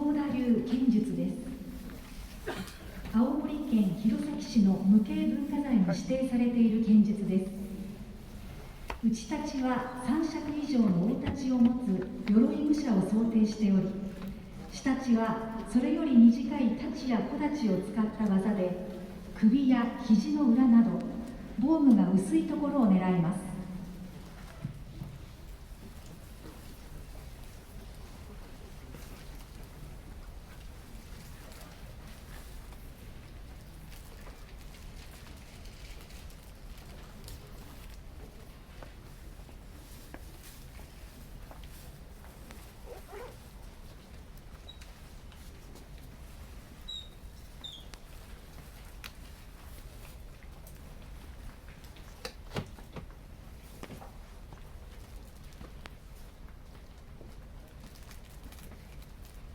遠田流剣術です。青森県弘前市の無形文化財に指定されている剣術です。打ち太刀は3尺以上の大太刀を持つ鎧武者を想定しており、下太刀はそれより短い太刀や小太刀を使った技で、首や肘の裏など防具が薄いところを狙います。